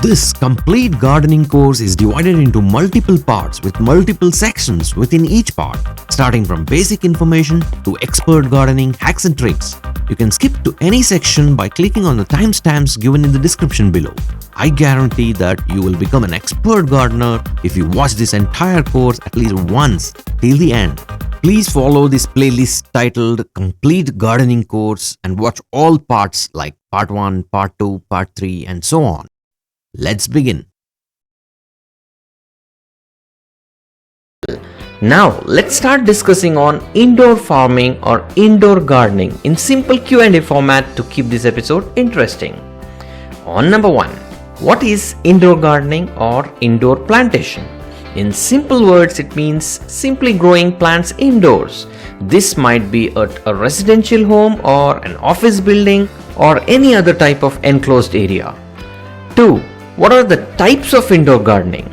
This complete gardening course is divided into multiple parts with multiple sections within each part, starting from basic information to expert gardening hacks and tricks. You can skip to any section by clicking on the timestamps given in the description below. I guarantee that you will become an expert gardener if you watch this entire course at least once till the end. Please follow this playlist titled Complete Gardening Course and watch all parts like Part 1, Part 2, Part 3 and so on. Let's begin. Now let's start discussing on indoor farming or indoor gardening in simple Q&A format to keep this episode interesting. On number 1, what is indoor gardening or indoor plantation? In simple words, it means simply growing plants indoors. This might be at a residential home or an office building or any other type of enclosed area. 2. What are the types of indoor gardening?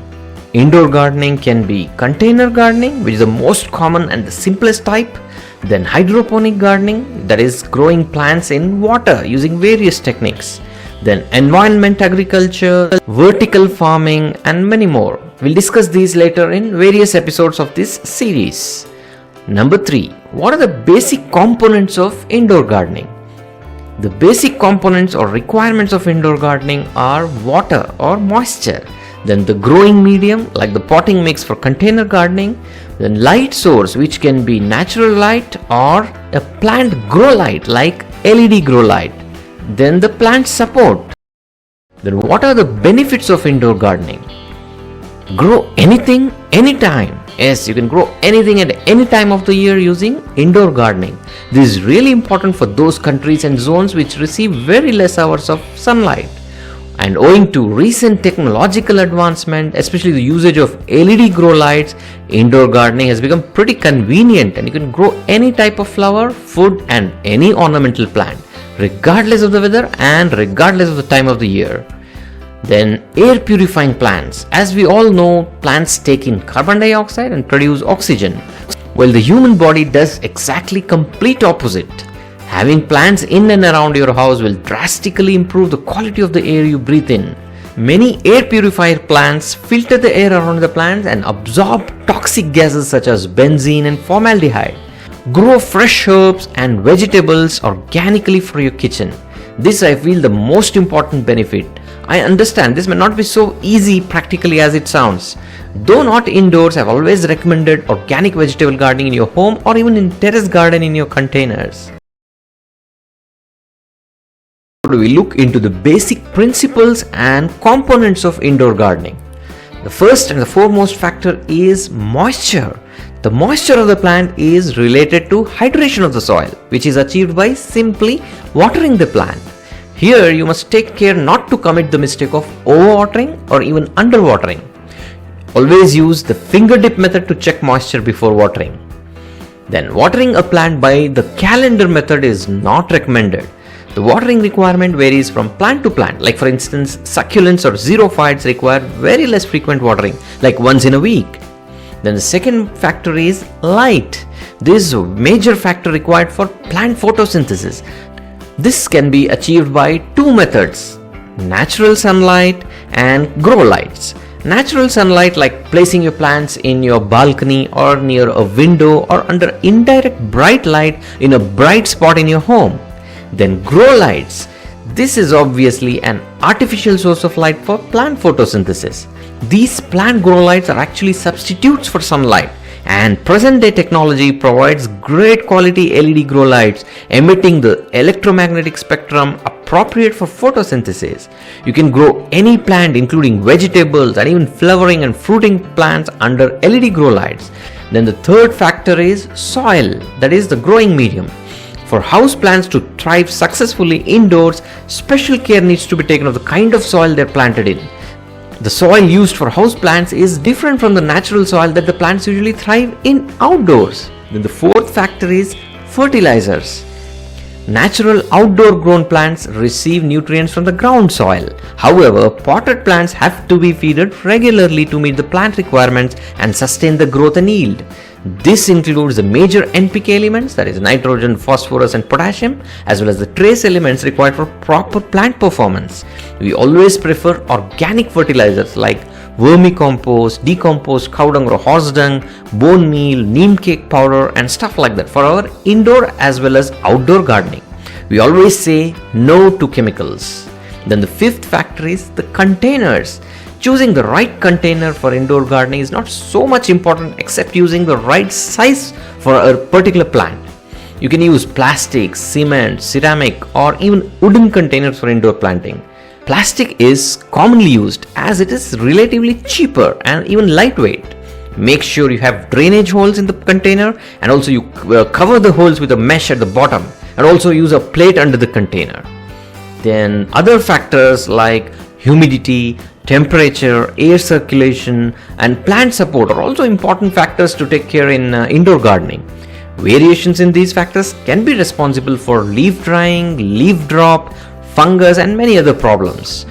Indoor gardening can be container gardening, which is the most common and the simplest type. Then hydroponic gardening, that is growing plants in water using various techniques. Then environment agriculture, vertical farming and many more. We'll discuss these later in various episodes of this series. Number 3. What are the basic components of indoor gardening? The basic components or requirements of indoor gardening are water or moisture, then the growing medium like the potting mix for container gardening, then light source which can be natural light or a plant grow light like LED grow light, then the plant support. Then what are the benefits of indoor gardening? Grow anything, anytime. Yes, you can grow anything at any time of the year using indoor gardening. This is really important for those countries and zones which receive very less hours of sunlight. And owing to recent technological advancement, especially the usage of LED grow lights, indoor gardening has become pretty convenient and you can grow any type of flower, food and any ornamental plant, regardless of the weather and regardless of the time of the year. Then air purifying plants. As we all know, plants take in carbon dioxide and produce oxygen, while the human body does exactly complete opposite. Having plants in and around your house will drastically improve the quality of the air you breathe in. Many air purifier plants filter the air around the plants and absorb toxic gases such as benzene and formaldehyde. Grow fresh herbs and vegetables organically for your kitchen. This I feel the most important benefit. I understand this may not be so easy practically as it sounds. Though not indoors, I've always recommended organic vegetable gardening in your home or even in terrace garden in your containers. We look into the basic principles and components of indoor gardening. The first and the foremost factor is moisture. The moisture of the plant is related to hydration of the soil, which is achieved by simply watering the plant. Here you must take care not to commit the mistake of overwatering or even underwatering. Always use the finger dip method to check moisture before watering. Then watering a plant by the calendar method is not recommended. The watering requirement varies from plant to plant. Like for instance, succulents or xerophytes require very less frequent watering, like once in a week. Then the second factor is light. This is a major factor required for plant photosynthesis. This can be achieved by two methods: natural sunlight and grow lights. Natural sunlight, like placing your plants in your balcony or near a window or under indirect bright light in a bright spot in your home. Then grow lights. This is obviously an artificial source of light for plant photosynthesis. These plant grow lights are actually substitutes for sunlight, and present day technology provides great quality LED grow lights emitting the electromagnetic spectrum appropriate for photosynthesis. You can grow any plant including vegetables and even flowering and fruiting plants under LED grow lights. Then the third factor is soil, that is the growing medium. For house plants to thrive successfully indoors, special care needs to be taken of the kind of soil they're planted in. The soil used for house plants is different from the natural soil that the plants usually thrive in outdoors. Then the fourth factor is fertilizers. Natural outdoor grown plants receive nutrients from the ground soil. However, potted plants have to be fed regularly to meet the plant requirements and sustain the growth and yield. This includes the major NPK elements, that is nitrogen, phosphorus and potassium, as well as the trace elements required for proper plant performance. We always prefer organic fertilizers like vermicompost, decomposed cow dung or horse dung, bone meal, neem cake powder and stuff like that for our indoor as well as outdoor gardening. We always say no to chemicals. Then the fifth factor is the containers. Choosing the right container for indoor gardening is not so much important except using the right size for a particular plant. You can use plastic, cement, ceramic or even wooden containers for indoor planting. Plastic is commonly used as it is relatively cheaper and even lightweight. Make sure you have drainage holes in the container and also you cover the holes with a mesh at the bottom and also use a plate under the container. Then other factors like humidity, temperature, air circulation and plant support are also important factors to take care in indoor gardening. Variations in these factors can be responsible for leaf drying, leaf drop, fungus and many other problems.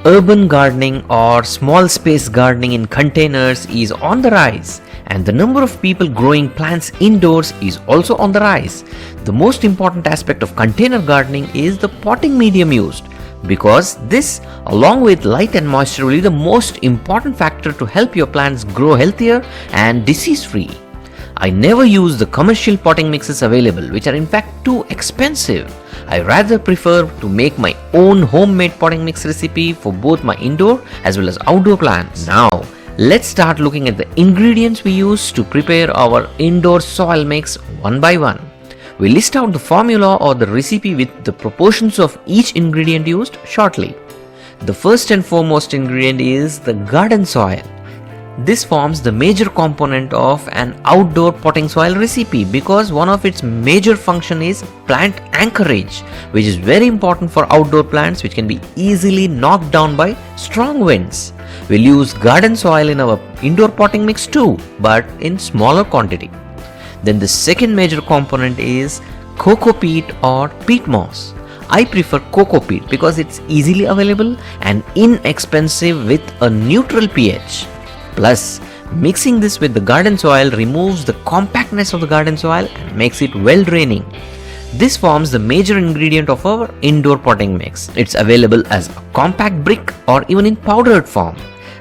Urban gardening or small space gardening in containers is on the rise, and the number of people growing plants indoors is also on the rise. The most important aspect of container gardening is the potting medium used, because this, along with light and moisture, will be the most important factor to help your plants grow healthier and disease free. I never use the commercial potting mixes available, which are in fact too expensive. I rather prefer to make my own homemade potting mix recipe for both my indoor as well as outdoor plants. Now, let's start looking at the ingredients we use to prepare our indoor soil mix one by one. We list out the formula or the recipe with the proportions of each ingredient used shortly. The first and foremost ingredient is the garden soil. This forms the major component of an outdoor potting soil recipe because one of its major function is plant anchorage, which is very important for outdoor plants which can be easily knocked down by strong winds. We'll use garden soil in our indoor potting mix too, but in smaller quantity. Then the second major component is coco peat or peat moss. I prefer coco peat because it's easily available and inexpensive with a neutral pH. Plus, mixing this with the garden soil removes the compactness of the garden soil and makes it well draining. This forms the major ingredient of our indoor potting mix. It's available as a compact brick or even in powdered form.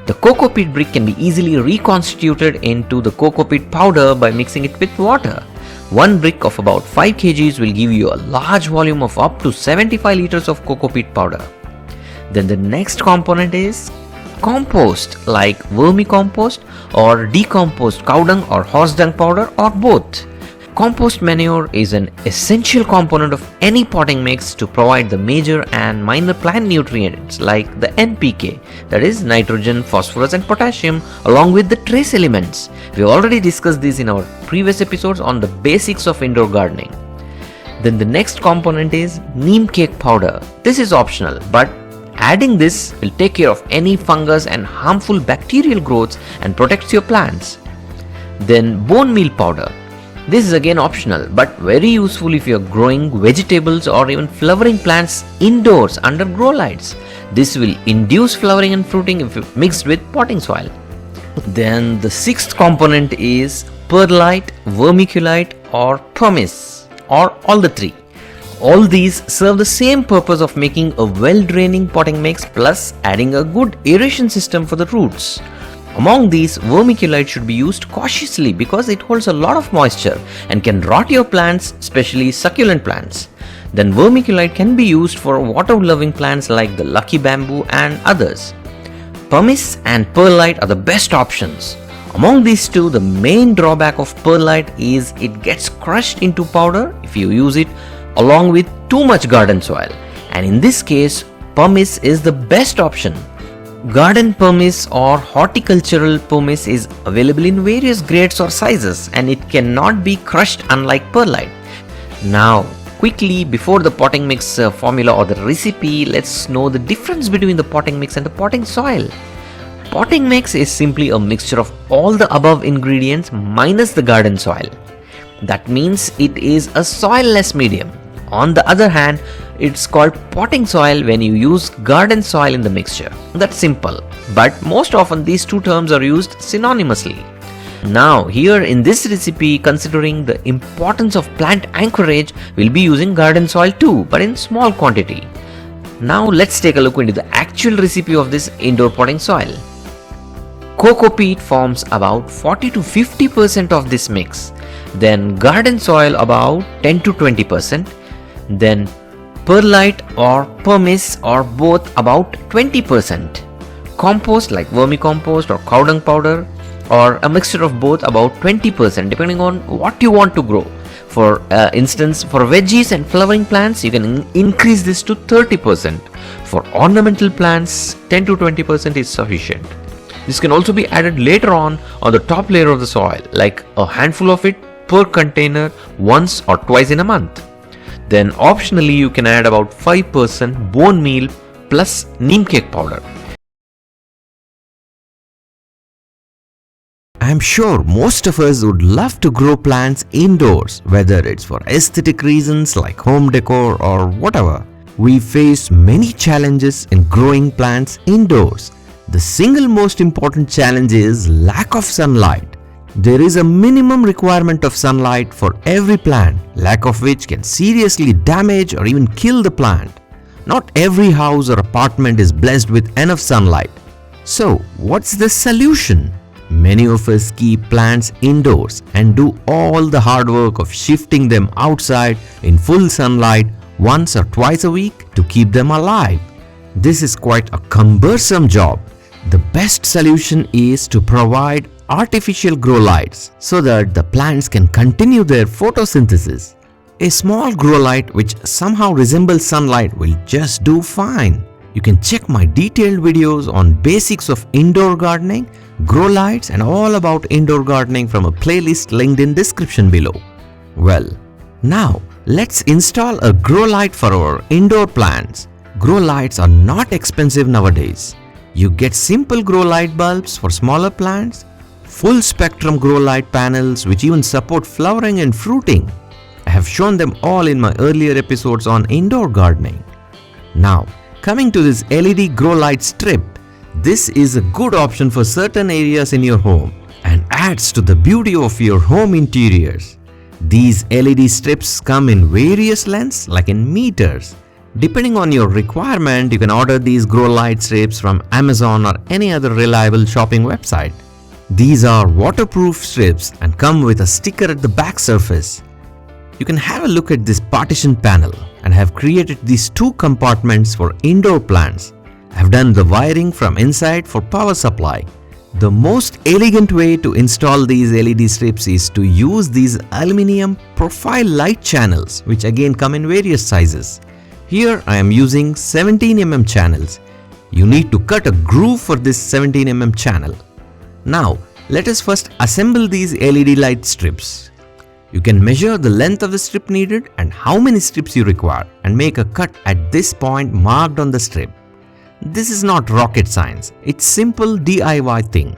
The coco peat brick can be easily reconstituted into the coco peat powder by mixing it with water. One brick of about 5 kgs will give you a large volume of up to 75 liters of coco peat powder. Then the next component is compost like vermicompost or decomposed cow dung or horse dung powder or both. Compost manure is an essential component of any potting mix to provide the major and minor plant nutrients like the NPK, that is nitrogen, phosphorus and potassium, along with the trace elements. We have already discussed this in our previous episodes on the basics of indoor gardening. Then the next component is neem cake powder. This is optional, but adding this will take care of any fungus and harmful bacterial growths and protects your plants. Then bone meal powder. This is again optional but very useful if you are growing vegetables or even flowering plants indoors under grow lights. This will induce flowering and fruiting if mixed with potting soil. Then the sixth component is perlite, vermiculite or pumice, or all the three. All these serve the same purpose of making a well-draining potting mix plus adding a good aeration system for the roots. Among these, vermiculite should be used cautiously because it holds a lot of moisture and can rot your plants, especially succulent plants. Then vermiculite can be used for water-loving plants like the lucky bamboo and others. Pumice and perlite are the best options. Among these two, the main drawback of perlite is it gets crushed into powder if you use it along with too much garden soil, and in this case, pumice is the best option. Garden pumice or horticultural pumice is available in various grades or sizes and it cannot be crushed unlike perlite. Now, quickly before the potting mix formula or the recipe, let's know the difference between the potting mix and the potting soil. Potting mix is simply a mixture of all the above ingredients minus the garden soil. That means it is a soilless medium. On the other hand, it's called potting soil when you use garden soil in the mixture. That's simple, but most often these two terms are used synonymously. Now, here in this recipe, considering the importance of plant anchorage, we'll be using garden soil too, but in small quantity. Now, let's take a look into the actual recipe of this indoor potting soil. Coco peat forms about 40 to 50% of this mix, then garden soil about 10 to 20%, then perlite or pumice or both about 20%, compost like vermicompost or cow dung powder, or a mixture of both about 20% depending on what you want to grow. For instance, for veggies and flowering plants, you can increase this to 30%. For ornamental plants, 10 to 20% is sufficient. This can also be added later on the top layer of the soil, like a handful of it per container once or twice in a month. Then optionally you can add about 5% bone meal plus neem cake powder. I'm sure most of us would love to grow plants indoors, whether it's for aesthetic reasons like home decor or whatever. We face many challenges in growing plants indoors. The single most important challenge is lack of sunlight. There is a minimum requirement of sunlight for every plant, lack of which can seriously damage or even kill the plant. Not every house or apartment is blessed with enough sunlight. So, what's the solution? Many of us keep plants indoors and do all the hard work of shifting them outside in full sunlight once or twice a week to keep them alive. This is quite a cumbersome job. The best solution is to provide artificial grow lights so that the plants can continue their photosynthesis. A small grow light which somehow resembles sunlight will just do fine. You can check my detailed videos on basics of indoor gardening, grow lights and all about indoor gardening from a playlist linked in description below. Well, now let's install a grow light for our indoor plants. Grow lights are not expensive nowadays. You get simple grow light bulbs for smaller plants, full spectrum grow light panels which even support flowering and fruiting. I have shown them all in my earlier episodes on indoor gardening. Now, coming to this LED grow light strip, this is a good option for certain areas in your home and adds to the beauty of your home interiors. These LED strips come in various lengths like in meters. Depending on your requirement, you can order these grow light strips from Amazon or any other reliable shopping website. These are waterproof strips and come with a sticker at the back surface. You can have a look at this partition panel and have created these two compartments for indoor plants. I have done the wiring from inside for power supply. The most elegant way to install these LED strips is to use these aluminum profile light channels which again come in various sizes. Here I am using 17mm channels. You need to cut a groove for this 17mm channel. Now let us first assemble these LED light strips. You can measure the length of the strip needed and how many strips you require and make a cut at this point marked on the strip. This is not rocket science, it's simple DIY thing.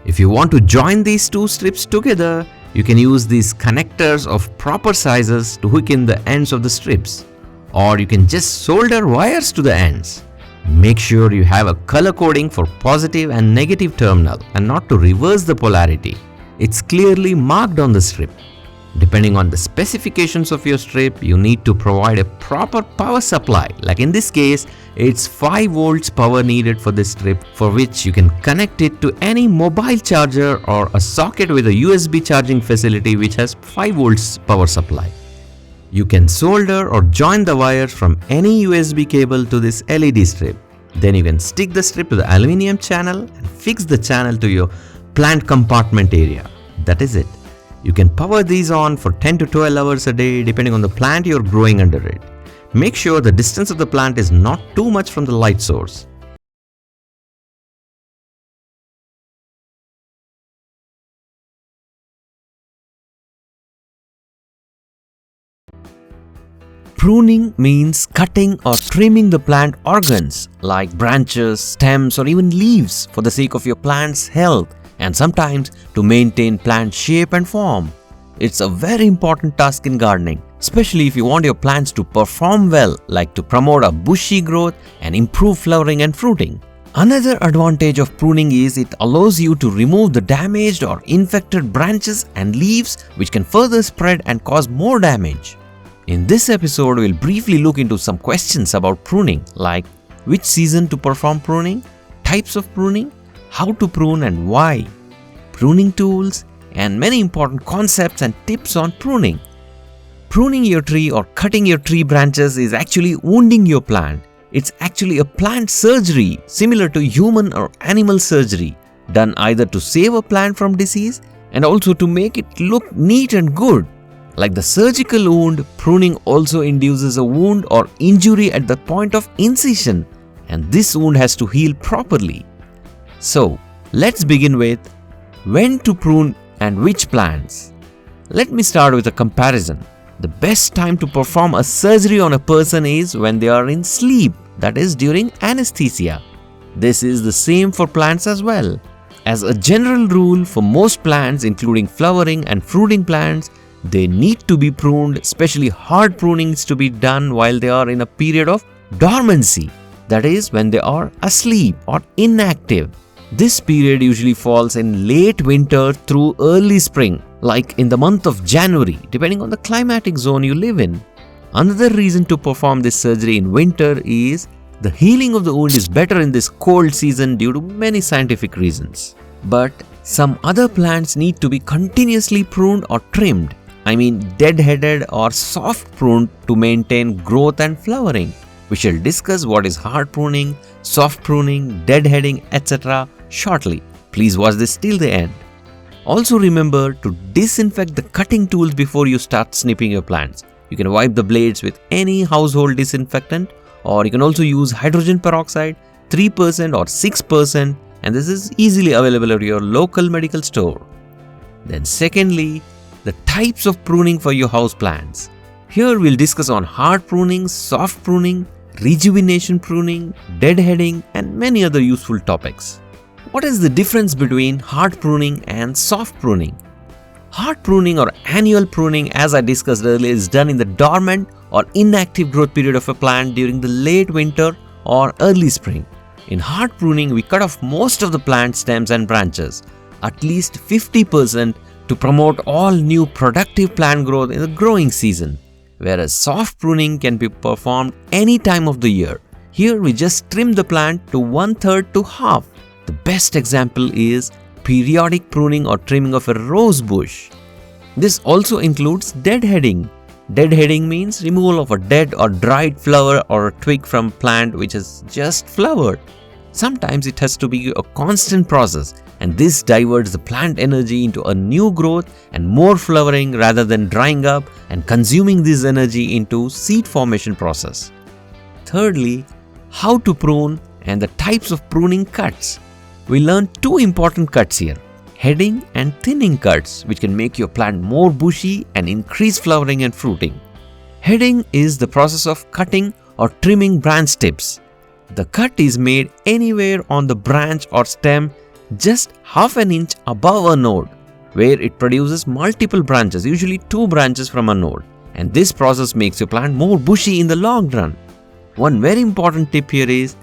If you want to join these two strips together, you can use these connectors of proper sizes to hook in the ends of the strips. Or you can just solder wires to the ends. Make sure you have a color coding for positive and negative terminal and not to reverse the polarity. It's clearly marked on the strip. Depending on the specifications of your strip, you need to provide a proper power supply. Like in this case, it's 5 volts power needed for this strip, for which you can connect it to any mobile charger or a socket with a USB charging facility which has 5 volts power supply. You can solder or join the wires from any USB cable to this LED strip. Then you can stick the strip to the aluminum channel and fix the channel to your plant compartment area. That is it. You can power these on for 10 to 12 hours a day depending on the plant you are growing under it. Make sure the distance of the plant is not too much from the light source. Pruning means cutting or trimming the plant organs like branches, stems or even leaves for the sake of your plant's health and sometimes to maintain plant shape and form. It's a very important task in gardening, especially if you want your plants to perform well, like to promote a bushy growth and improve flowering and fruiting. Another advantage of pruning is it allows you to remove the damaged or infected branches and leaves which can further spread and cause more damage. In this episode, we'll briefly look into some questions about pruning, like which season to perform pruning, types of pruning, how to prune and why, pruning tools, and many important concepts and tips on pruning. Pruning your tree or cutting your tree branches is actually wounding your plant. It's actually a plant surgery similar to human or animal surgery, done either to save a plant from disease and also to make it look neat and good. Like the surgical wound, pruning also induces a wound or injury at the point of incision, and this wound has to heal properly. So, let's begin with when to prune and which plants. Let me start with a comparison. The best time to perform a surgery on a person is when they are in sleep, that is during anesthesia. This is the same for plants as well. As a general rule, for most plants, including flowering and fruiting plants, they need to be pruned, especially hard prunings to be done while they are in a period of dormancy, that is when they are asleep or inactive. This period usually falls in late winter through early spring, like in the month of January, depending on the climatic zone you live in. Another reason to perform this surgery in winter is the healing of the wound is better in this cold season due to many scientific reasons. But some other plants need to be continuously pruned or trimmed. I mean dead-headed or soft pruned to maintain growth and flowering. We shall discuss what is hard pruning, soft pruning, deadheading, etc. shortly. Please watch this till the end. Also remember to disinfect the cutting tools before you start snipping your plants. You can wipe the blades with any household disinfectant, or you can also use hydrogen peroxide 3% or 6%, and this is easily available at your local medical store. Then secondly, the types of pruning for your house plants. Here we'll discuss on hard pruning, soft pruning, rejuvenation pruning, deadheading, and many other useful topics. What is the difference between hard pruning and soft pruning? Hard pruning or annual pruning, as I discussed earlier, is done in the dormant or inactive growth period of a plant during the late winter or early spring. In hard pruning, we cut off most of the plant stems and branches, at least 50%, to promote all new productive plant growth in the growing season, whereas soft pruning can be performed any time of the year. Here we just trim the plant to 1/3 to half. The best example is periodic pruning or trimming of a rose bush. This also includes deadheading. Deadheading means removal of a dead or dried flower or a twig from a plant which has just flowered. Sometimes it has to be a constant process, and this diverts the plant energy into a new growth and more flowering rather than drying up and consuming this energy into seed formation process. Thirdly, how to prune and the types of pruning cuts. We learned two important cuts here, heading and thinning cuts, which can make your plant more bushy and increase flowering and fruiting. Heading is the process of cutting or trimming branch tips. The cut is made anywhere on the branch or stem just half an inch above a node, where it produces multiple branches, usually 2 branches from a node, and this process makes your plant more bushy in the long run. One very important tip here is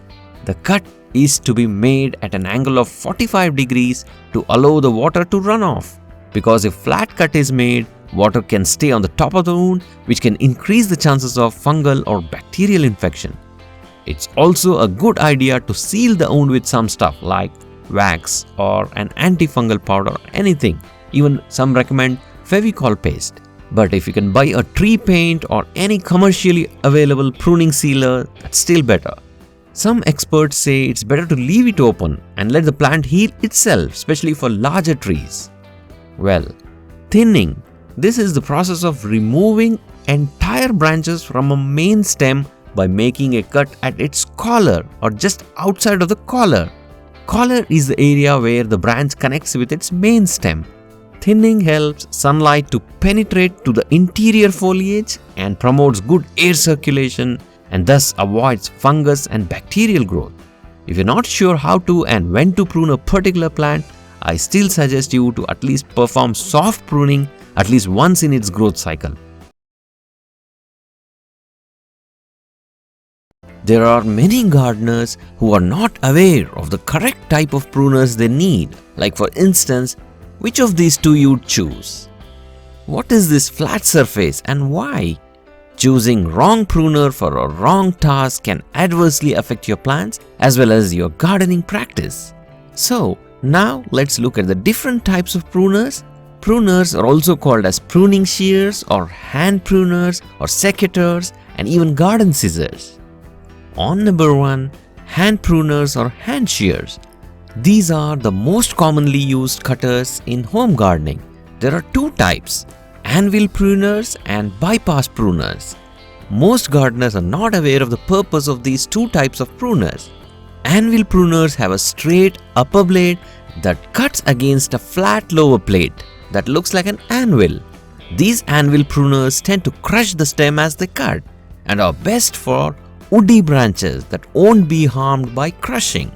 the cut is to be made at an angle of 45 degrees to allow the water to run off, because if flat cut is made, water can stay on the top of the wound, which can increase the chances of fungal or bacterial infection. It's also a good idea to seal the wound with some stuff like wax or an antifungal powder or anything. Even some recommend Fevicol paste. But if you can buy a tree paint or any commercially available pruning sealer, that's still better. Some experts say it's better to leave it open and let the plant heal itself, especially for larger trees. Well, thinning. This is the process of removing entire branches from a main stem by making a cut at its collar or just outside of the collar. Collar is the area where the branch connects with its main stem. Thinning helps sunlight to penetrate to the interior foliage and promotes good air circulation and thus avoids fungus and bacterial growth. If you're not sure how to and when to prune a particular plant, I still suggest you to at least perform soft pruning at least once in its growth cycle. There are many gardeners who are not aware of the correct type of pruners they need. Like for instance, which of these two you'd choose? What is this flat surface and why? Choosing wrong pruner for a wrong task can adversely affect your plants as well as your gardening practice. So now let's look at the different types of pruners. Pruners are also called as pruning shears or hand pruners or secateurs and even garden scissors. On number 1, hand pruners or hand shears. These are the most commonly used cutters in home gardening. There are two types, anvil pruners and bypass pruners. Most gardeners are not aware of the purpose of these two types of pruners. Anvil pruners have a straight upper blade that cuts against a flat lower plate that looks like an anvil. These anvil pruners tend to crush the stem as they cut and are best for woody branches that won't be harmed by crushing.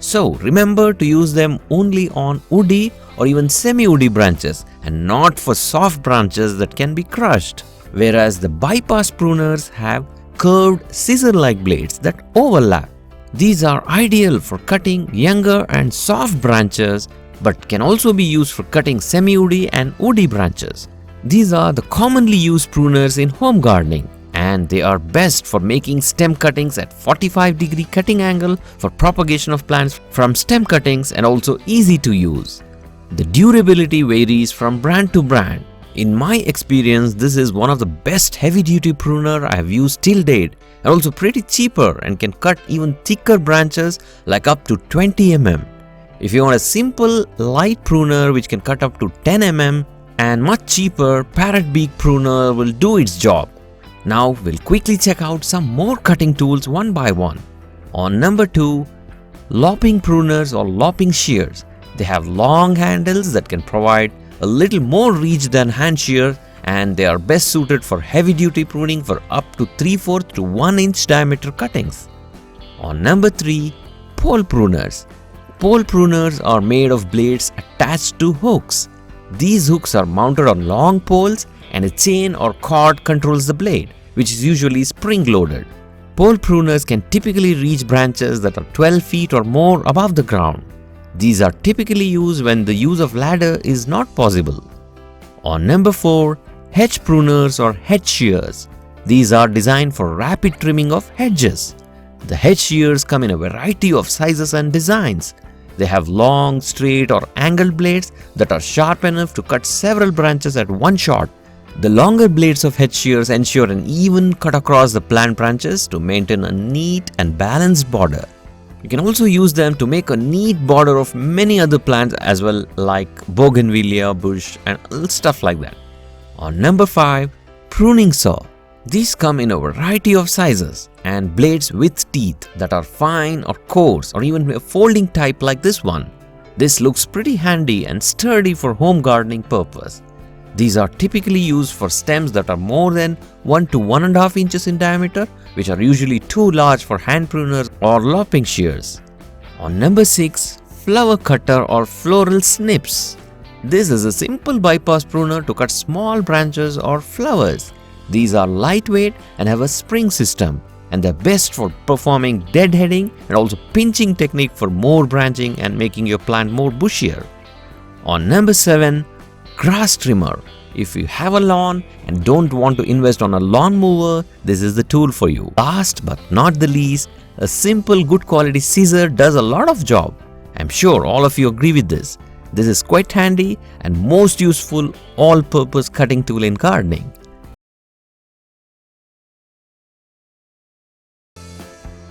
So remember to use them only on woody or even semi-woody branches and not for soft branches that can be crushed. Whereas the bypass pruners have curved scissor-like blades that overlap. These are ideal for cutting younger and soft branches but can also be used for cutting semi-woody and woody branches. These are the commonly used pruners in home gardening, and they are best for making stem cuttings at 45-degree cutting angle for propagation of plants from stem cuttings and also easy to use. The durability varies from brand to brand. In my experience, this is one of the best heavy-duty pruner I have used till date and also pretty cheaper and can cut even thicker branches like up to 20 mm. If you want a simple light pruner which can cut up to 10 mm and much cheaper, parrot beak pruner will do its job. Now we'll quickly check out some more cutting tools one by one. On number 2, lopping pruners or lopping shears. They have long handles that can provide a little more reach than hand shears, and they are best suited for heavy duty pruning for up to 3/4 to 1 inch diameter cuttings. On number 3, pole pruners. Pole pruners are made of blades attached to hooks. These hooks are mounted on long poles and a chain or cord controls the blade, which is usually spring-loaded. Pole pruners can typically reach branches that are 12 feet or more above the ground. These are typically used when the use of ladder is not possible. On number 4, hedge pruners or hedge shears. These are designed for rapid trimming of hedges. The hedge shears come in a variety of sizes and designs. They have long, straight or angled blades that are sharp enough to cut several branches at one shot. The longer blades of hedge shears ensure an even cut across the plant branches to maintain a neat and balanced border. You can also use them to make a neat border of many other plants as well, like bougainvillea bush and stuff like that. On number 5, pruning saw. These come in a variety of sizes and blades with teeth that are fine or coarse or even a folding type like this one. This looks pretty handy and sturdy for home gardening purpose. These are typically used for stems that are more than 1 to 1.5 inches in diameter, which are usually too large for hand pruners or lopping shears. On number 6, flower cutter or floral snips. This is a simple bypass pruner to cut small branches or flowers. These are lightweight and have a spring system, and they're best for performing deadheading and also pinching technique for more branching and making your plant more bushier. On number 7, grass trimmer. If you have a lawn and don't want to invest on a lawn mower, this is the tool for you. Last but not the least, a simple good quality scissor does a lot of job. I'm sure all of you agree with this. This is quite handy and most useful all-purpose cutting tool in gardening.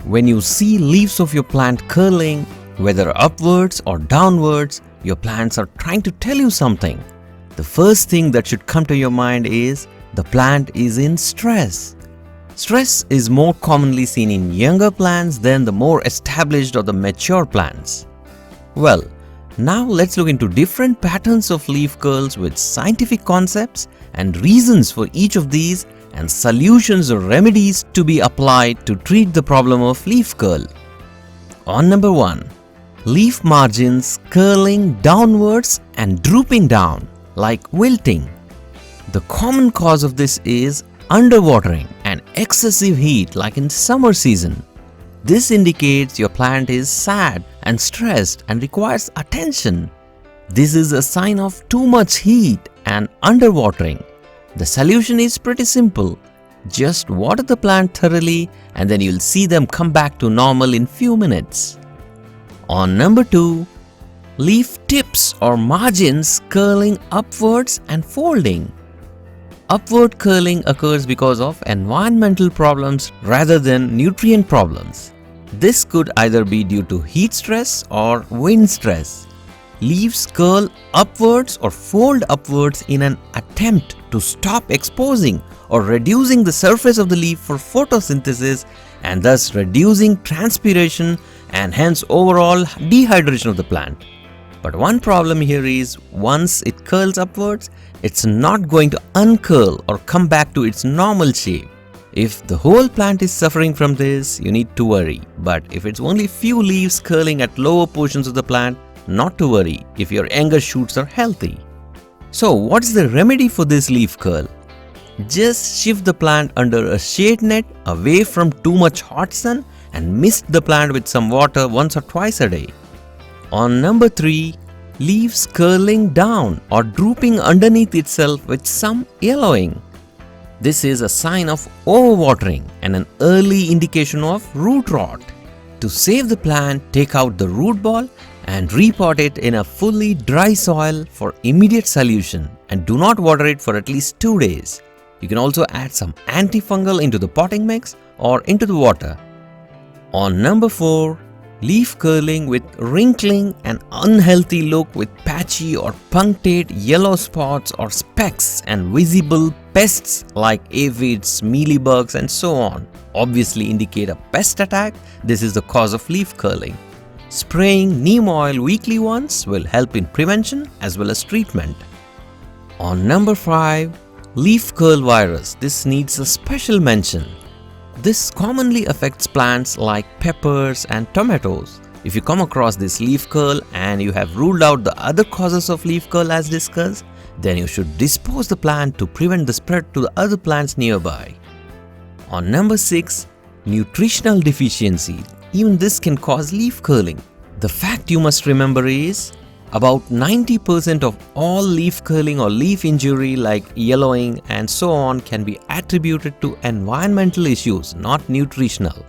When you see leaves of your plant curling, whether upwards or downwards, your plants are trying to tell you something. The first thing that should come to your mind is the plant is in stress. Stress is more commonly seen in younger plants than the more established or the mature plants. Well, now let's look into different patterns of leaf curls with scientific concepts and reasons for each of these and solutions or remedies to be applied to treat the problem of leaf curl. On number 1, leaf margins curling downwards and drooping down like wilting. The common cause of this is underwatering and excessive heat like in summer season. This indicates your plant is sad and stressed and requires attention. This is a sign of too much heat and underwatering. The solution is pretty simple. Just water the plant thoroughly and then you'll see them come back to normal in few minutes. On number 2, leaf tips or margins curling upwards and folding. Upward curling occurs because of environmental problems rather than nutrient problems. This could either be due to heat stress or wind stress. Leaves curl upwards or fold upwards in an attempt to stop exposing or reducing the surface of the leaf for photosynthesis and thus reducing transpiration and hence overall dehydration of the plant. But one problem here is once it curls upwards, it's not going to uncurl or come back to its normal shape. If the whole plant is suffering from this, you need to worry. But if it's only few leaves curling at lower portions of the plant, not to worry if your younger shoots are healthy. So what's the remedy for this leaf curl? Just shift the plant under a shade net away from too much hot sun and mist the plant with some water once or twice a day. On number 3, leaves curling down or drooping underneath itself with some yellowing. This is a sign of overwatering and an early indication of root rot. To save the plant, take out the root ball and repot it in a fully dry soil for immediate solution and do not water it for at least 2 days. You can also add some antifungal into the potting mix or into the water. On number 4, leaf curling with wrinkling and unhealthy look with patchy or punctate yellow spots or specks and visible pests like aphids, mealybugs and so on obviously indicate a pest attack. This is the cause of leaf curling. Spraying neem oil weekly once will help in prevention as well as treatment. On number 5, leaf curl virus. This needs a special mention. This commonly affects plants like peppers and tomatoes. If you come across this leaf curl and you have ruled out the other causes of leaf curl as discussed, then you should dispose the plant to prevent the spread to the other plants nearby. On number 6, nutritional deficiency. Even this can cause leaf curling. The fact you must remember is about 90% of all leaf curling or leaf injury like yellowing and so on can be attributed to environmental issues, not nutritional.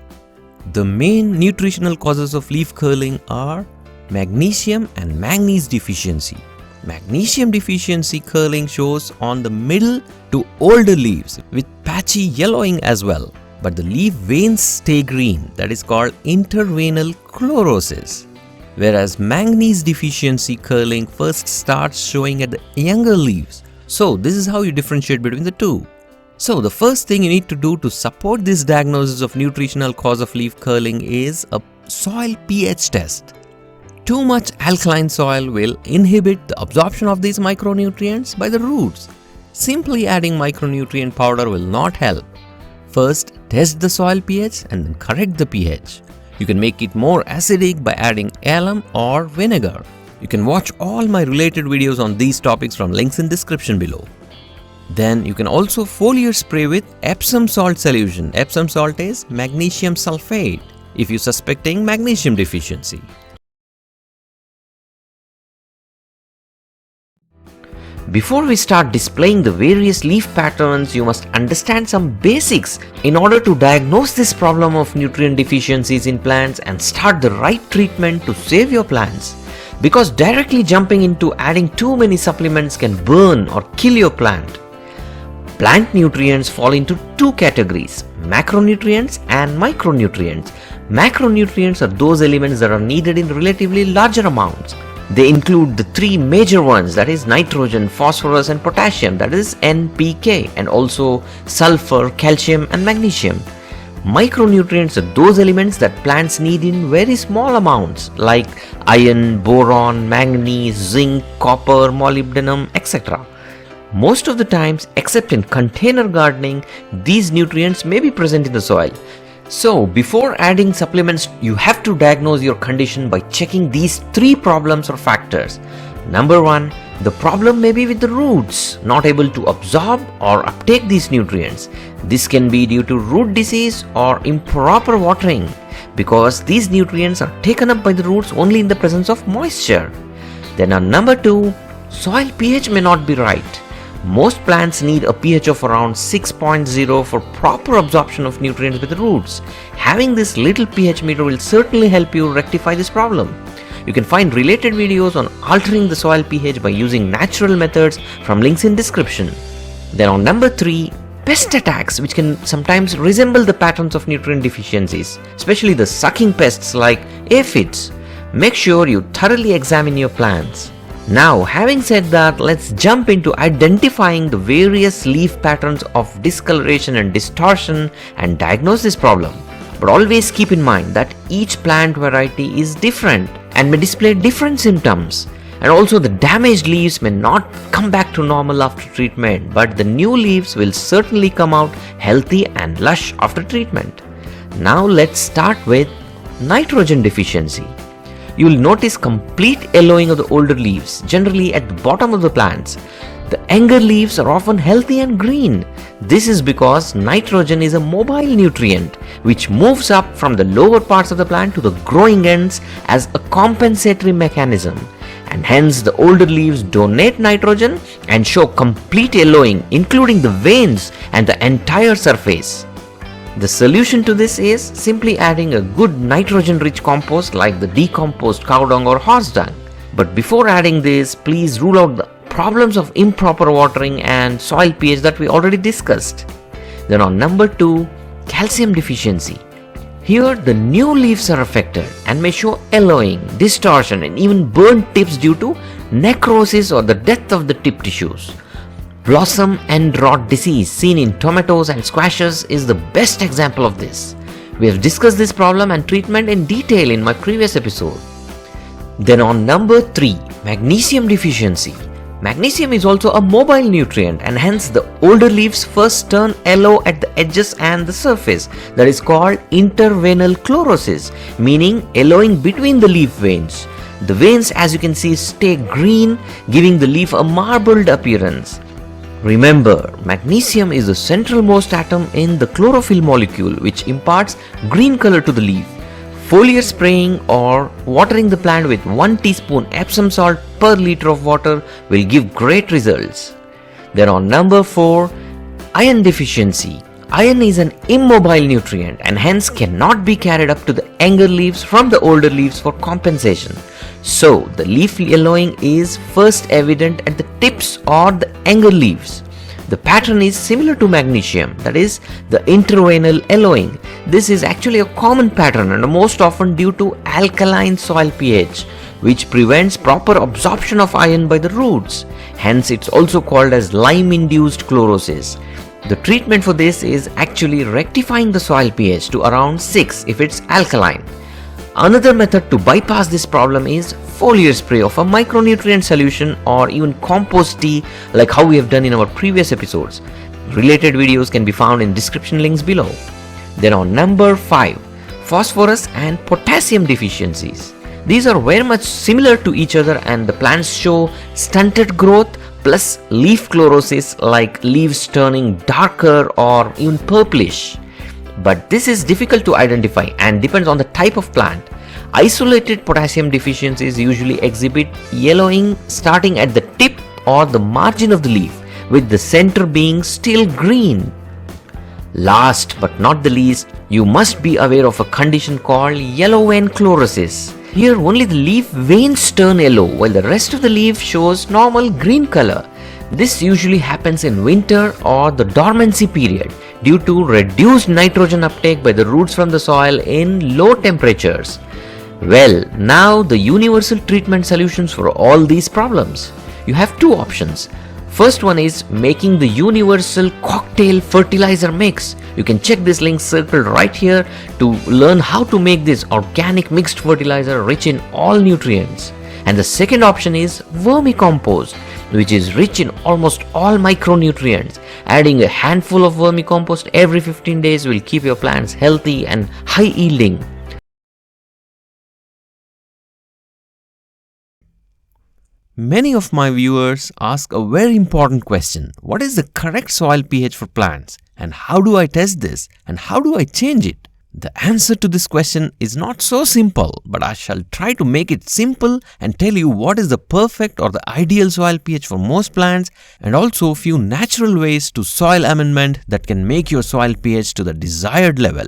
The main nutritional causes of leaf curling are magnesium and manganese deficiency. Magnesium deficiency curling shows on the middle to older leaves with patchy yellowing as well. But the leaf veins stay green, that is called interveinal chlorosis. Whereas manganese deficiency curling first starts showing at the younger leaves. So this is how you differentiate between the two. So the first thing you need to do to support this diagnosis of nutritional cause of leaf curling is a soil pH test. Too much alkaline soil will inhibit the absorption of these micronutrients by the roots. Simply adding micronutrient powder will not help. First, test the soil pH and then correct the pH. You can make it more acidic by adding alum or vinegar. You can watch all my related videos on these topics from links in description below. Then you can also foliar spray with Epsom salt solution. Epsom salt is magnesium sulfate if you're suspecting magnesium deficiency. Before we start displaying the various leaf patterns, you must understand some basics in order to diagnose this problem of nutrient deficiencies in plants and start the right treatment to save your plants. Because directly jumping into adding too many supplements can burn or kill your plant. Plant nutrients fall into two categories, macronutrients and micronutrients. Macronutrients are those elements that are needed in relatively larger amounts. They include the three major ones, that is nitrogen, phosphorus and potassium, that is NPK, and also sulfur, calcium and magnesium. Micronutrients are those elements that plants need in very small amounts like iron, boron, manganese, zinc, copper, molybdenum, etc. Most of the times, except in container gardening, these nutrients may be present in the soil. So, before adding supplements, you have to diagnose your condition by checking these 3 problems or factors. Number 1, the problem may be with the roots, not able to absorb or uptake these nutrients. This can be due to root disease or improper watering, because these nutrients are taken up by the roots only in the presence of moisture. Then on number 2, soil pH may not be right. Most plants need a pH of around 6.0 for proper absorption of nutrients with the roots. Having this little pH meter will certainly help you rectify this problem. You can find related videos on altering the soil pH by using natural methods from links in description. Then on number 3, pest attacks, which can sometimes resemble the patterns of nutrient deficiencies, especially the sucking pests like aphids. Make sure you thoroughly examine your plants. Now, having said that, let's jump into identifying the various leaf patterns of discoloration and distortion and diagnose this problem. But always keep in mind that each plant variety is different and may display different symptoms. And also the damaged leaves may not come back to normal after treatment, but the new leaves will certainly come out healthy and lush after treatment. Now let's start with nitrogen deficiency. You will notice complete yellowing of the older leaves, generally at the bottom of the plants. The younger leaves are often healthy and green. This is because nitrogen is a mobile nutrient which moves up from the lower parts of the plant to the growing ends as a compensatory mechanism. And hence the older leaves donate nitrogen and show complete yellowing, including the veins and the entire surface. The solution to this is simply adding a good nitrogen-rich compost like the decomposed cow dung or horse dung. But before adding this, please rule out the problems of improper watering and soil pH that we already discussed. Then on number 2, calcium deficiency. Here the new leaves are affected and may show yellowing, distortion and even burnt tips due to necrosis or the death of the tip tissues. Blossom end rot disease seen in tomatoes and squashes is the best example of this. We have discussed this problem and treatment in detail in my previous episode. Then on number 3, magnesium deficiency. Magnesium is also a mobile nutrient and hence the older leaves first turn yellow at the edges and the surface. That is called interveinal chlorosis, meaning yellowing between the leaf veins. The veins, as you can see, stay green, giving the leaf a marbled appearance. Remember, magnesium is the centralmost atom in the chlorophyll molecule, which imparts green color to the leaf. Foliar spraying or watering the plant with 1 teaspoon Epsom salt per liter of water will give great results. Then on number 4, iron deficiency. Iron is an immobile nutrient and hence cannot be carried up to the younger leaves from the older leaves for compensation. So, the leaf yellowing is first evident at the tips or the younger leaves. The pattern is similar to magnesium, that is the interveinal yellowing. This is actually a common pattern and most often due to alkaline soil pH, which prevents proper absorption of iron by the roots. Hence, it's also called as lime-induced chlorosis. The treatment for this is actually rectifying the soil pH to around 6 if it's alkaline. Another method to bypass this problem is foliar spray of a micronutrient solution or even compost tea like how we have done in our previous episodes. Related videos can be found in description links below. Then on number 5, phosphorus and potassium deficiencies. These are very much similar to each other and the plants show stunted growth plus leaf chlorosis like leaves turning darker or even purplish. But this is difficult to identify and depends on the type of plant. Isolated potassium deficiencies usually exhibit yellowing starting at the tip or the margin of the leaf, with the center being still green. Last but not the least, you must be aware of a condition called yellow vein chlorosis. Here only the leaf veins turn yellow while the rest of the leaf shows normal green color. This usually happens in winter or the dormancy period due to reduced nitrogen uptake by the roots from the soil in low temperatures. Well, now the universal treatment solutions for all these problems. You have 2 options. First one is making the universal cocktail fertilizer mix. You can check this link circled right here to learn how to make this organic mixed fertilizer rich in all nutrients. And the second option is vermicompost. which is rich in almost all micronutrients. Adding a handful of vermicompost every 15 days will keep your plants healthy and high yielding. Many of my viewers ask a very important question. What is the correct soil pH for plants? And how do I test this? And how do I change it? The answer to this question is not so simple, but I shall try to make it simple and tell you what is the perfect or the ideal soil pH for most plants, and also a few natural ways to soil amendment that can make your soil pH to the desired level.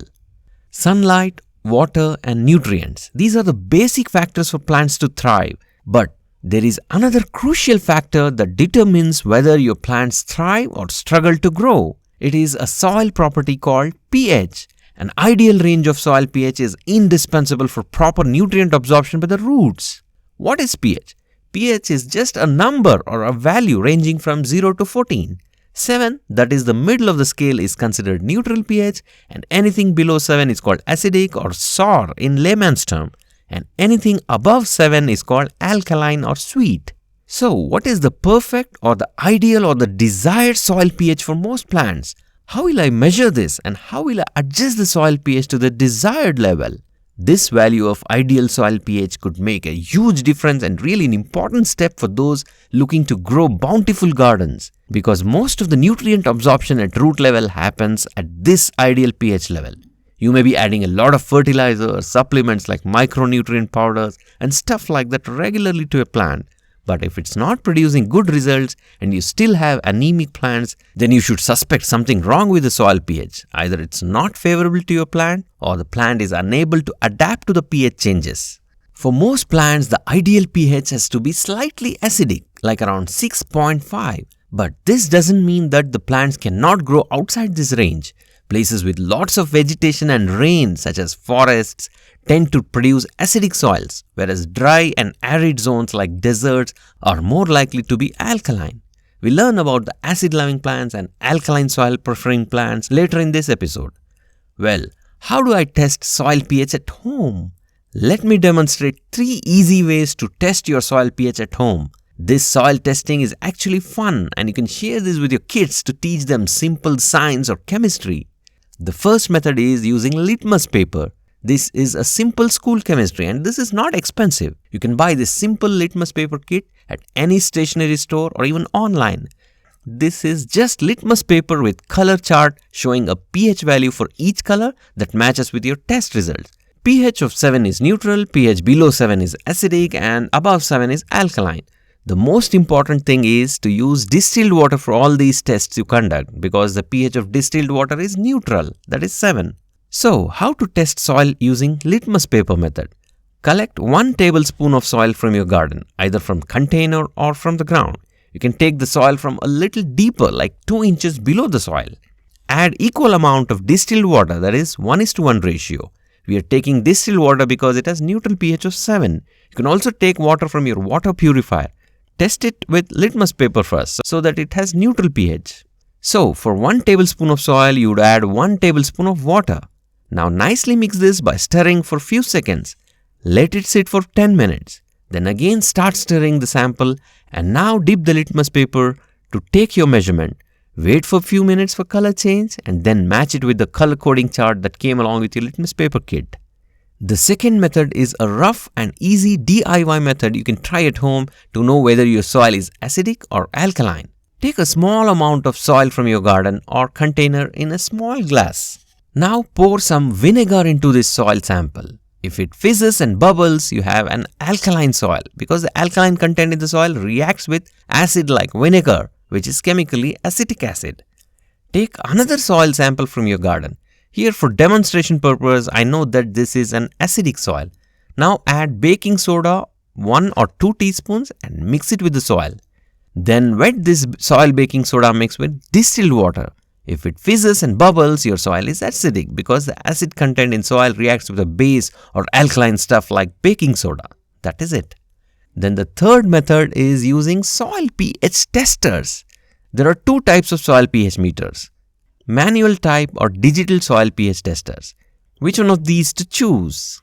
Sunlight, water and nutrients. These are the basic factors for plants to thrive. But there is another crucial factor that determines whether your plants thrive or struggle to grow. It is a soil property called pH. An ideal range of soil pH is indispensable for proper nutrient absorption by the roots. What is pH? pH is just a number or a value ranging from 0 to 14. 7, that is the middle of the scale, is considered neutral pH, and anything below 7 is called acidic or sour in layman's term, and anything above 7 is called alkaline or sweet. So, what is the perfect or the ideal or the desired soil pH for most plants? How will I measure this, and how will I adjust the soil pH to the desired level? This value of ideal soil pH could make a huge difference and really an important step for those looking to grow bountiful gardens, because most of the nutrient absorption at root level happens at this ideal pH level. You may be adding a lot of fertilizers, supplements like micronutrient powders and stuff like that regularly to a plant. But if it's not producing good results and you still have anemic plants, then you should suspect something wrong with the soil pH. Either it's not favorable to your plant or the plant is unable to adapt to the pH changes. For most plants, the ideal pH has to be slightly acidic, like around 6.5. But this doesn't mean that the plants cannot grow outside this range. Places with lots of vegetation and rain, such as forests, tend to produce acidic soils, whereas dry and arid zones like deserts are more likely to be alkaline. We'll learn about the acid-loving plants and alkaline soil-preferring plants later in this episode. Well, how do I test soil pH at home? Let me demonstrate 3 easy ways to test your soil pH at home. This soil testing is actually fun, and you can share this with your kids to teach them simple science or chemistry. The first method is using litmus paper. This is a simple school chemistry and this is not expensive. You can buy this simple litmus paper kit at any stationery store or even online. This is just litmus paper with color chart showing a pH value for each color that matches with your test results. pH of 7 is neutral, pH below 7 is acidic, and above 7 is alkaline. The most important thing is to use distilled water for all these tests you conduct, because the pH of distilled water is neutral, that is 7. So, how to test soil using litmus paper method? Collect 1 tablespoon of soil from your garden, either from container or from the ground. You can take the soil from a little deeper, like 2 inches below the soil. Add equal amount of distilled water, that is 1:1 ratio. We are taking distilled water because it has neutral pH of 7. You can also take water from your water purifier. Test it with litmus paper first so that it has neutral pH. So, for 1 tablespoon of soil, you would add 1 tablespoon of water. Now nicely mix this by stirring for few seconds. Let it sit for 10 minutes. Then again start stirring the sample, and now dip the litmus paper to take your measurement. Wait for few minutes for color change and then match it with the color coding chart that came along with your litmus paper kit. The second method is a rough and easy DIY method you can try at home to know whether your soil is acidic or alkaline. Take a small amount of soil from your garden or container in a small glass. Now pour some vinegar into this soil sample. If it fizzes and bubbles, you have an alkaline soil, because the alkaline content in the soil reacts with acid like vinegar, which is chemically acetic acid. Take another soil sample from your garden. Here, for demonstration purpose, I know that this is an acidic soil. Now add baking soda 1 or 2 teaspoons and mix it with the soil. Then wet this soil baking soda mix with distilled water. If it fizzes and bubbles, your soil is acidic because the acid content in soil reacts with a base or alkaline stuff like baking soda. That is it. Then the third method is using soil pH testers. There are 2 types of soil pH meters: manual type or digital soil pH testers. Which one of these to choose?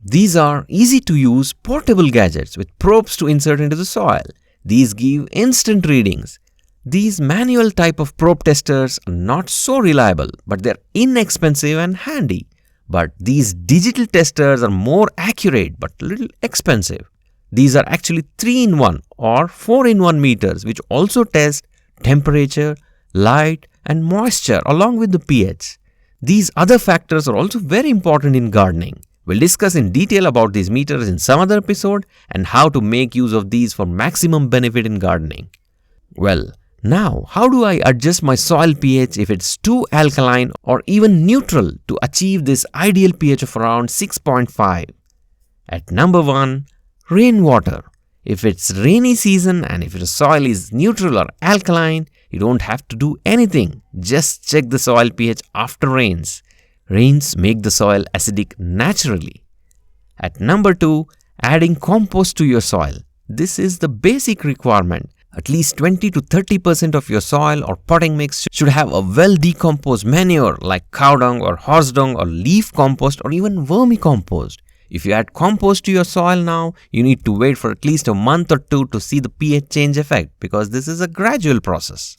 These are easy to use portable gadgets with probes to insert into the soil. These give instant readings. These manual type of probe testers are not so reliable, but they're inexpensive and handy. But these digital testers are more accurate but little expensive. These are actually 3-in-1 or 4-in-1 meters which also test temperature, light and moisture along with the pH. These other factors are also very important in gardening. We'll discuss in detail about these meters in some other episode and how to make use of these for maximum benefit in gardening. Well, now how do I adjust my soil pH if it's too alkaline or even neutral to achieve this ideal pH of around 6.5? At number 1, rainwater. If it's rainy season and if the soil is neutral or alkaline, you don't have to do anything. Just check the soil pH after rains. Rains make the soil acidic naturally. At number 2, adding compost to your soil. This is the basic requirement. At least 20 to 30% of your soil or potting mix should have a well-decomposed manure like cow dung or horse dung or leaf compost or even vermicompost. If you add compost to your soil now, you need to wait for at least a month or 2 to see the pH change effect because this is a gradual process.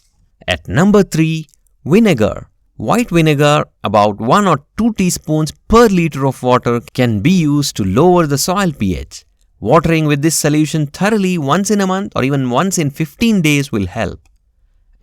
At number 3, vinegar. White vinegar, about 1 or 2 teaspoons per liter of water, can be used to lower the soil pH. Watering with this solution thoroughly once in a month or even once in 15 days will help.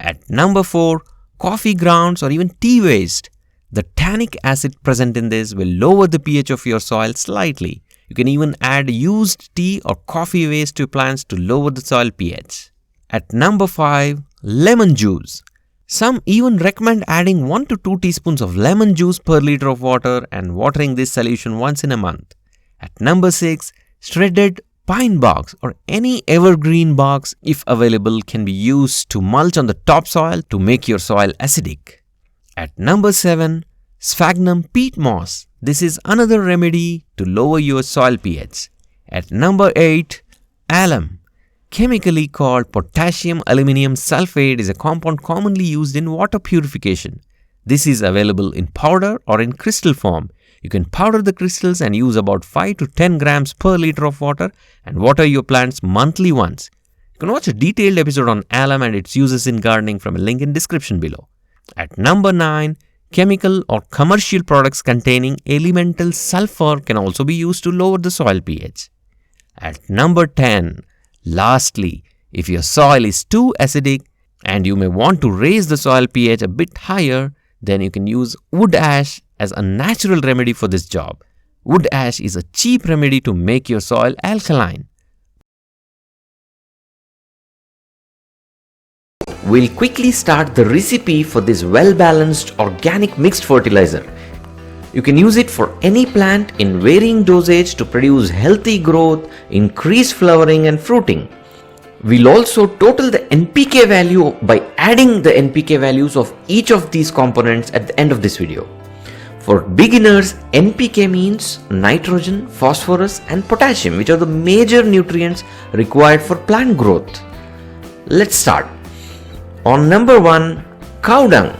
At number 4, coffee grounds or even tea waste. The tannic acid present in this will lower the pH of your soil slightly. You can even add used tea or coffee waste to plants to lower the soil pH. At number 5, lemon juice. Some even recommend adding 1 to 2 teaspoons of lemon juice per liter of water and watering this solution once in a month. At number 6, shredded pine barks or any evergreen barks, if available, can be used to mulch on the topsoil to make your soil acidic. At number 7, sphagnum peat moss. This is another remedy to lower your soil pH. At number 8, alum. Chemically called potassium aluminum sulfate is a compound commonly used in water purification. This is available in powder or in crystal form. You can powder the crystals and use about 5 to 10 grams per liter of water and water your plants monthly once. You can watch a detailed episode on alum and its uses in gardening from a link in description below. At number 9, chemical or commercial products containing elemental sulfur can also be used to lower the soil pH. At number 10, lastly, if your soil is too acidic and you may want to raise the soil pH a bit higher, then you can use wood ash as a natural remedy for this job. Wood ash is a cheap remedy to make your soil alkaline. We'll quickly start the recipe for this well-balanced organic mixed fertilizer. You can use it for any plant in varying dosage to produce healthy growth, increase flowering and fruiting. We'll also total the NPK value by adding the NPK values of each of these components at the end of this video. For beginners, NPK means nitrogen, phosphorus and potassium, which are the major nutrients required for plant growth. Let's start. On number 1, cow dung.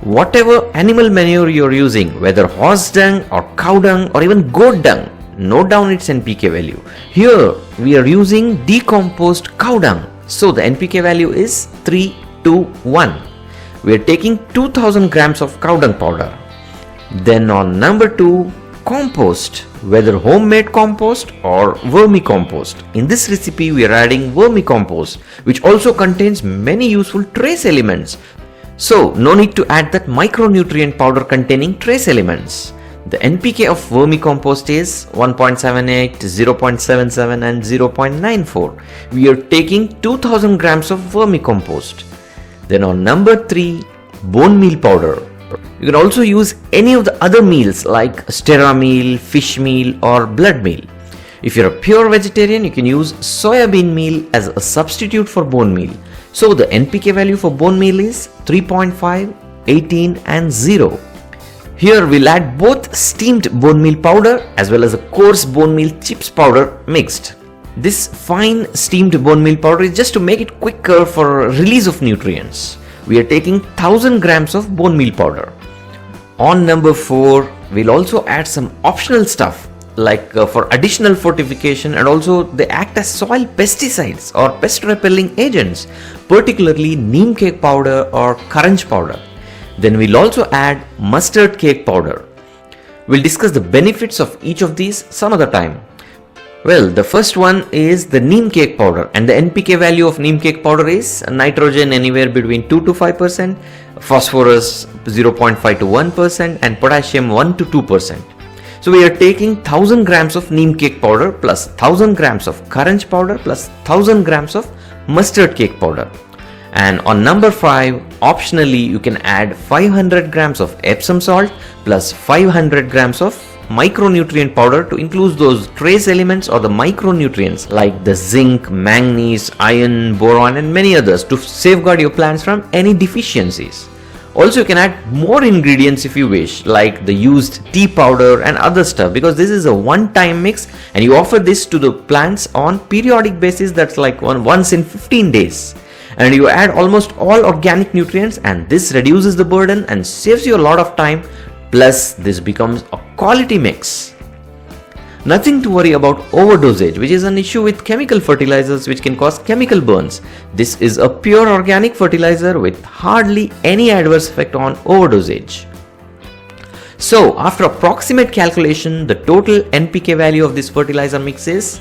Whatever animal manure you're using, whether horse dung or cow dung or even goat dung, note down its NPK value. Here we are using decomposed cow dung, so the NPK value is 3:1. We are taking 2000 grams of cow dung powder. Then on number 2, compost, whether homemade compost or vermicompost. In this recipe we are adding vermicompost, which also contains many useful trace elements. So no need to add that micronutrient powder containing trace elements. The NPK of vermicompost is 1.78, 0.77 and 0.94. We are taking 2000 grams of vermicompost. Then on number 3, bone meal powder. You can also use any of the other meals like stera meal, fish meal or blood meal. If you're a pure vegetarian, you can use soybean meal as a substitute for bone meal. So the NPK value for bone meal is 3.5, 18 and 0. Here we'll add both steamed bone meal powder as well as a coarse bone meal chips powder mixed. This fine steamed bone meal powder is just to make it quicker for release of nutrients. We are taking 1000 grams of bone meal powder. On number 4, we'll also add some optional stuff like for additional fortification, and also they act as soil pesticides or pest repelling agents, particularly neem cake powder or karanj powder. Then we'll also add mustard cake powder. We'll discuss the benefits of each of these some other time. Well, the first one is the neem cake powder, and the NPK value of neem cake powder is nitrogen anywhere between 2 to 5%, phosphorus 0.5 to 1%, and potassium 1 to 2%. So we are taking 1000 grams of neem cake powder plus 1000 grams of karanj powder plus 1000 grams of mustard cake powder. And on number 5, optionally you can add 500 grams of Epsom salt plus 500 grams of micronutrient powder to include those trace elements or the micronutrients like the zinc, manganese, iron, boron and many others to safeguard your plants from any deficiencies. Also, you can add more ingredients if you wish, like the used tea powder and other stuff, because this is a one-time mix and you offer this to the plants on periodic basis, that's like once in 15 days. And you add almost all organic nutrients, and this reduces the burden and saves you a lot of time. Plus, this becomes a quality mix. Nothing to worry about overdosage, which is an issue with chemical fertilizers which can cause chemical burns. This is a pure organic fertilizer with hardly any adverse effect on overdosage. So, after approximate calculation, the total NPK value of this fertilizer mix is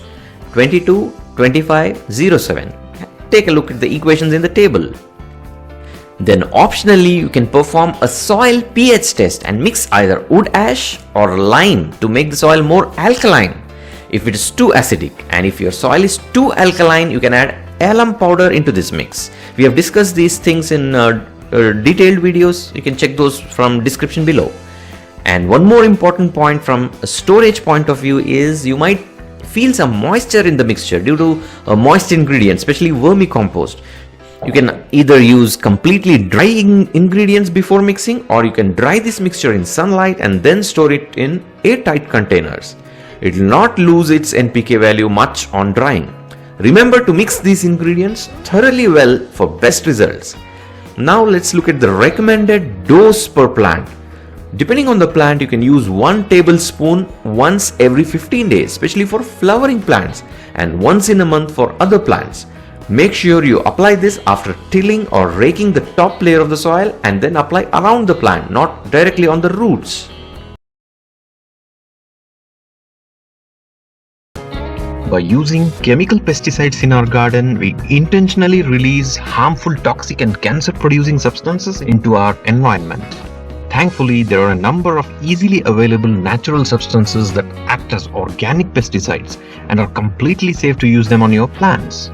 22:25:07. Take a look at the equations in the table. Then optionally you can perform a soil pH test and mix either wood ash or lime to make the soil more alkaline if it is too acidic, and if your soil is too alkaline you can add alum powder into this mix. We have discussed these things in detailed videos. You can check those from description below. And one more important point from a storage point of view is you might feel some moisture in the mixture due to a moist ingredient, especially vermicompost. You can either use completely dry ingredients before mixing, or you can dry this mixture in sunlight and then store it in airtight containers. It will not lose its NPK value much on drying. Remember to mix these ingredients thoroughly well for best results. Now let's look at the recommended dose per plant. Depending on the plant, you can use 1 tablespoon once every 15 days, especially for flowering plants, and once in a month for other plants. Make sure you apply this after tilling or raking the top layer of the soil, and then apply around the plant, not directly on the roots. By using chemical pesticides in our garden, we intentionally release harmful, toxic and cancer-producing substances into our environment. Thankfully, there are a number of easily available natural substances that act as organic pesticides and are completely safe to use them on your plants.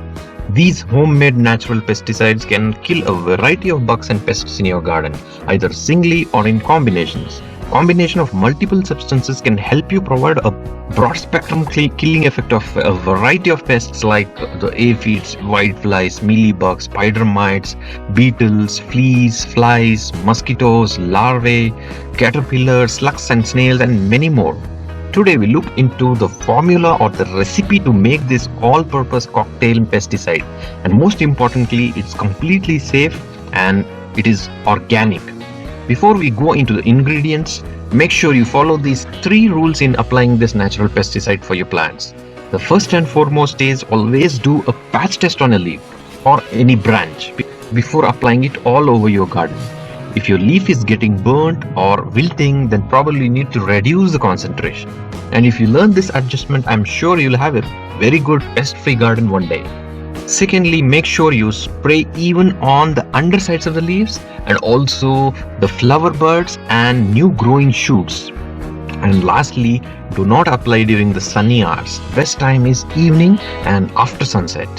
These homemade natural pesticides can kill a variety of bugs and pests in your garden, either singly or in combinations. Combination of multiple substances can help you provide a broad spectrum killing effect of a variety of pests like the aphids, whiteflies, mealybugs, spider mites, beetles, fleas, flies, mosquitoes, larvae, caterpillars, slugs and snails and many more. Today we look into the formula or the recipe to make this all-purpose cocktail pesticide, and most importantly it's completely safe and it is organic. Before we go into the ingredients, make sure you follow these 3 rules in applying this natural pesticide for your plants. The first and foremost is always do a patch test on a leaf or any branch before applying it all over your garden. If your leaf is getting burnt or wilting, then probably need to reduce the concentration. And if you learn this adjustment, I'm sure you'll have a very good pest-free garden one day. Secondly, make sure you spray even on the undersides of the leaves and also the flower buds and new growing shoots. And lastly, do not apply during the sunny hours. Best time is evening and after sunset.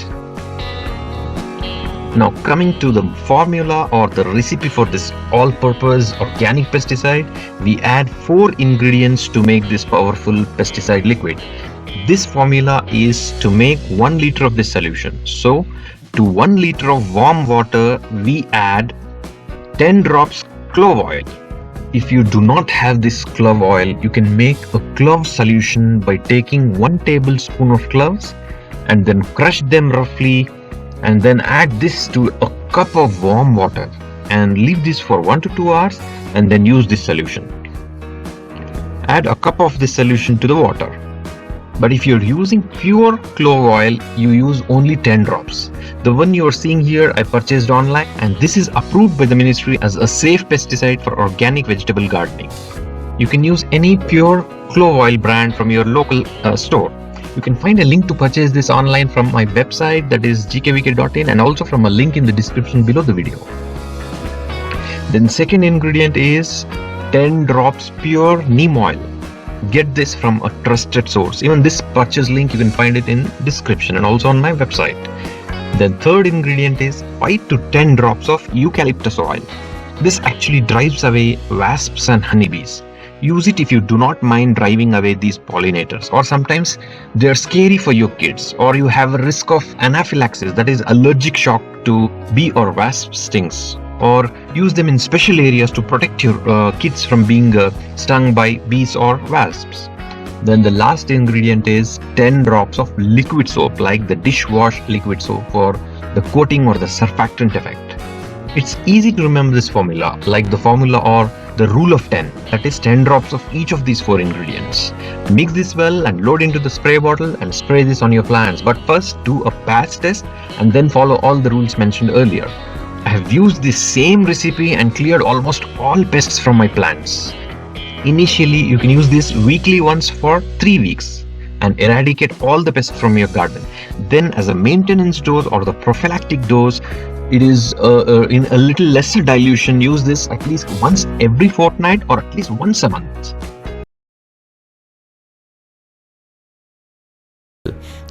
Now coming to the formula or the recipe for this all-purpose organic pesticide, we add 4 ingredients to make this powerful pesticide liquid. This formula is to make 1 liter of this solution. So to 1 liter of warm water, we add 10 drops clove oil. If you do not have this clove oil, you can make a clove solution by taking 1 tablespoon of cloves and then crush them roughly, and then add this to a cup of warm water and leave this for 1 to 2 hours and then use this solution. Add a cup of this solution to the water. But if you're using pure clove oil, you use only 10 drops. The one you are seeing here I purchased online, and this is approved by the ministry as a safe pesticide for organic vegetable gardening. You can use any pure clove oil brand from your local store. You can find a link to purchase this online from my website, that is gkvk.in, and also from a link in the description below the video. Then second ingredient is 10 drops pure neem oil. Get this from a trusted source. Even this purchase link you can find it in description and also on my website. Then third ingredient is 5 to 10 drops of eucalyptus oil. This actually drives away wasps and honeybees. Use it if you do not mind driving away these pollinators, or sometimes they are scary for your kids, or you have a risk of anaphylaxis, that is allergic shock to bee or wasp stings, or use them in special areas to protect your kids from being stung by bees or wasps. Then the last ingredient is 10 drops of liquid soap, like the dishwash liquid soap, for the coating or the surfactant effect. It's easy to remember this formula, like the formula or the rule of 10, that is 10 drops of each of these 4 ingredients. Mix this well and load into the spray bottle and spray this on your plants. But first do a patch test and then follow all the rules mentioned earlier. I have used this same recipe and cleared almost all pests from my plants. Initially, you can use this weekly once for 3 weeks and eradicate all the pests from your garden. Then as a maintenance dose or the prophylactic dose, it is in a little lesser dilution. Use this at least once every fortnight or at least once a month.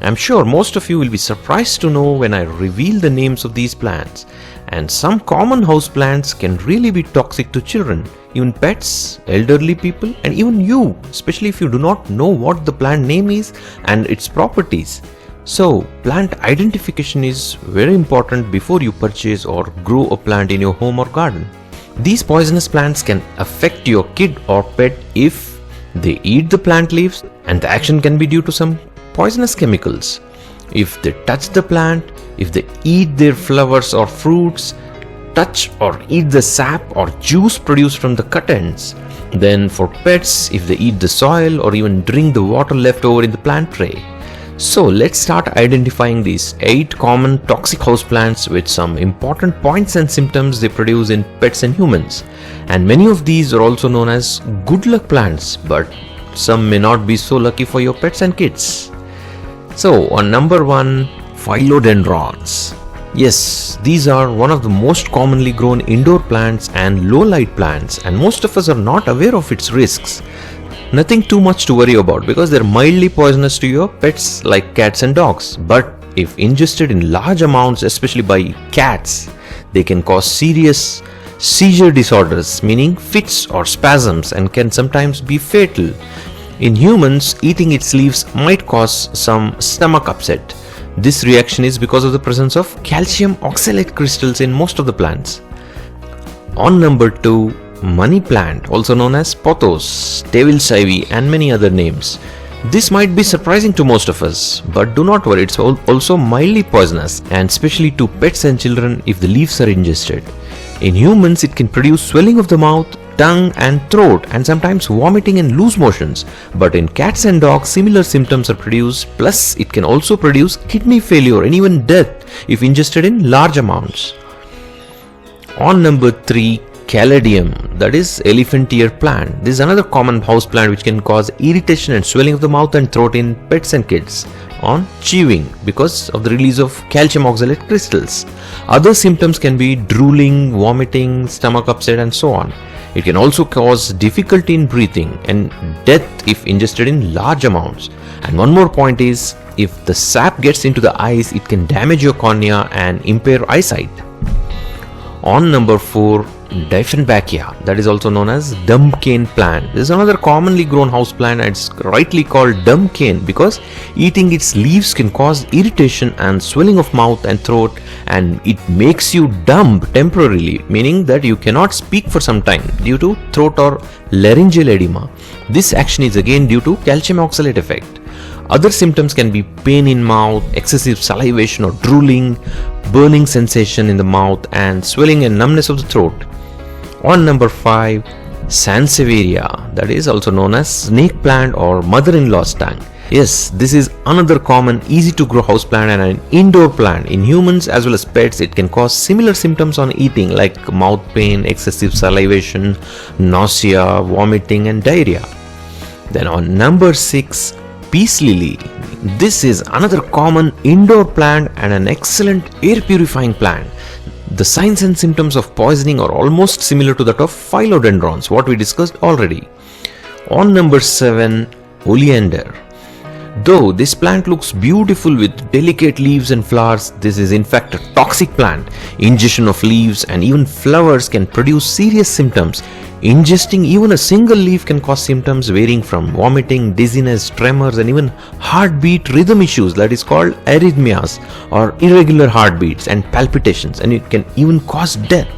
I'm sure most of you will be surprised to know when I reveal the names of these plants. And some common house plants can really be toxic to children, even pets, elderly people, and even you, especially if you do not know what the plant name is and its properties. So, plant identification is very important before you purchase or grow a plant in your home or garden. These poisonous plants can affect your kid or pet if they eat the plant leaves, and the action can be due to some poisonous chemicals. If they touch the plant, if they eat their flowers or fruits, touch or eat the sap or juice produced from the cut ends. Then for pets, if they eat the soil or even drink the water left over in the plant tray. So let's start identifying these 8 common toxic houseplants with some important points and symptoms they produce in pets and humans. And many of these are also known as good luck plants, but some may not be so lucky for your pets and kids. So on number 1, philodendrons. Yes, these are one of the most commonly grown indoor plants and low light plants, and most of us are not aware of its risks. Nothing too much to worry about because they're mildly poisonous to your pets like cats and dogs. But if ingested in large amounts, especially by cats, they can cause serious seizure disorders, meaning fits or spasms, and can sometimes be fatal. In humans, eating its leaves might cause some stomach upset. This reaction is because of the presence of calcium oxalate crystals in most of the plants. On number 2, money plant, also known as pothos, devil's ivy, and many other names. This might be surprising to most of us, but do not worry, it's also mildly poisonous, and especially to pets and children if the leaves are ingested. In humans, it can produce swelling of the mouth, tongue and throat, and sometimes vomiting and loose motions. But in cats and dogs, similar symptoms are produced, plus it can also produce kidney failure and even death if ingested in large amounts. On number 3, caladium, that is elephant ear plant. This is another common house plant which can cause irritation and swelling of the mouth and throat in pets and kids on chewing because of the release of calcium oxalate crystals. Other symptoms can be drooling, vomiting, stomach upset, and so on. It can also cause difficulty in breathing and death if ingested in large amounts. And one more point is, if the sap gets into the eyes, it can damage your cornea and impair eyesight. On number 4, Dieffenbachia, that is also known as dumb cane plant. This is another commonly grown house plant, and it's rightly called dumb cane because eating its leaves can cause irritation and swelling of mouth and throat, and it makes you dumb temporarily, meaning that you cannot speak for some time due to throat or laryngeal edema. This action is again due to calcium oxalate effect. Other symptoms can be pain in mouth, excessive salivation or drooling, burning sensation in the mouth, and swelling and numbness of the throat. On number 5, Sansevieria, that is also known as snake plant or mother-in-law's tongue. Yes, this is another common, easy to grow houseplant and an indoor plant. In humans as well as pets, it can cause similar symptoms on eating like mouth pain, excessive salivation, nausea, vomiting, and diarrhea. Then on number 6, peace lily. This is another common indoor plant and an excellent air purifying plant. The signs and symptoms of poisoning are almost similar to that of philodendrons, what we discussed already. On number 7, oleander. Though this plant looks beautiful with delicate leaves and flowers, this is in fact a toxic plant. Ingestion of leaves and even flowers can produce serious symptoms. Ingesting even a single leaf can cause symptoms varying from vomiting, dizziness, tremors, and even heartbeat rhythm issues, that is called arrhythmias or irregular heartbeats and palpitations, and it can even cause death.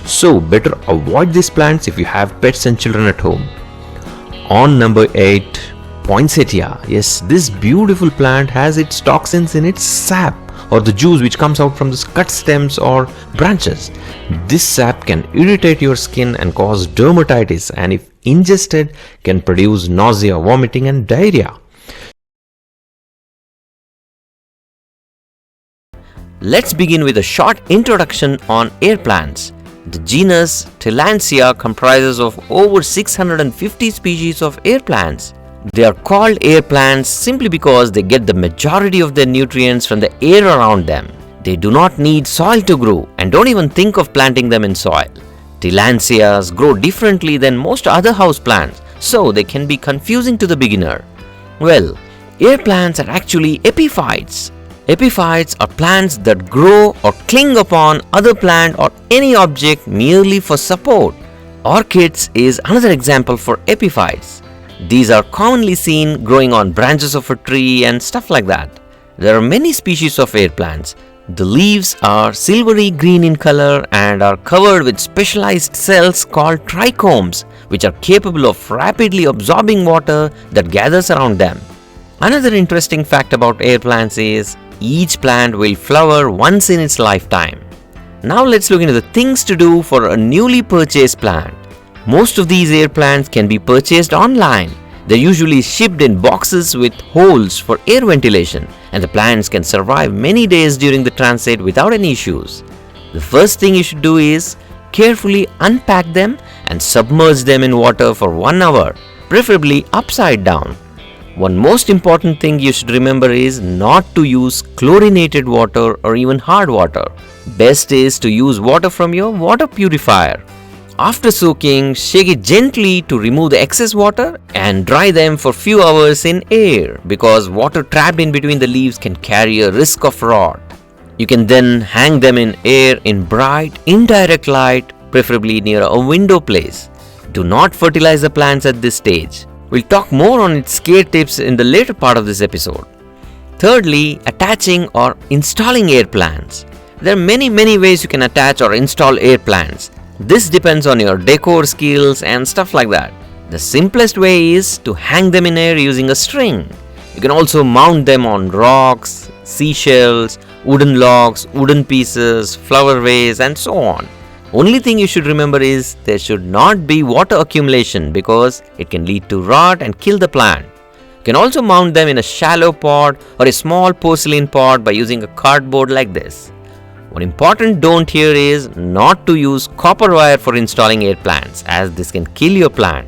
So better avoid these plants if you have pets and children at home. On number 8, poinsettia. Yes, this beautiful plant has its toxins in its sap or the juice which comes out from the cut stems or branches. This sap can irritate your skin and cause dermatitis, and if ingested can produce nausea, vomiting, and diarrhea. Let's begin with a short introduction on air plants. The genus Tillandsia comprises of over 650 species of air plants. They are called air plants simply because they get the majority of their nutrients from the air around them. They do not need soil to grow and don't even think of planting them in soil. Tillandsias grow differently than most other house plants, so they can be confusing to the beginner. Well, air plants are actually epiphytes. Epiphytes are plants that grow or cling upon other plant or any object merely for support. Orchids is another example for epiphytes. These are commonly seen growing on branches of a tree and stuff like that. There are many species of air plants. The leaves are silvery green in color and are covered with specialized cells called trichomes, which are capable of rapidly absorbing water that gathers around them. Another interesting fact about air plants is each plant will flower once in its lifetime. Now let's look into the things to do for a newly purchased plant. Most of these air plants can be purchased online. They're usually shipped in boxes with holes for air ventilation, and the plants can survive many days during the transit without any issues. The first thing you should do is carefully unpack them and submerge them in water for 1 hour, preferably upside down. One most important thing you should remember is not to use chlorinated water or even hard water. Best is to use water from your water purifier. After soaking, shake it gently to remove the excess water and dry them for few hours in air because water trapped in between the leaves can carry a risk of rot. You can then hang them in air in bright, indirect light, preferably near a window place. Do not fertilize the plants at this stage. We'll talk more on its care tips in the later part of this episode. Thirdly, attaching or installing air plants. There are many ways you can attach or install air plants. This depends on your decor skills and stuff like that. The simplest way is to hang them in air using a string. You can also mount them on rocks, seashells, wooden logs, wooden pieces, flower vase, and so on. Only thing you should remember is there should not be water accumulation because it can lead to rot and kill the plant. You can also mount them in a shallow pot or a small porcelain pot by using a cardboard like this. One important don't here is not to use copper wire for installing air plants as this can kill your plant.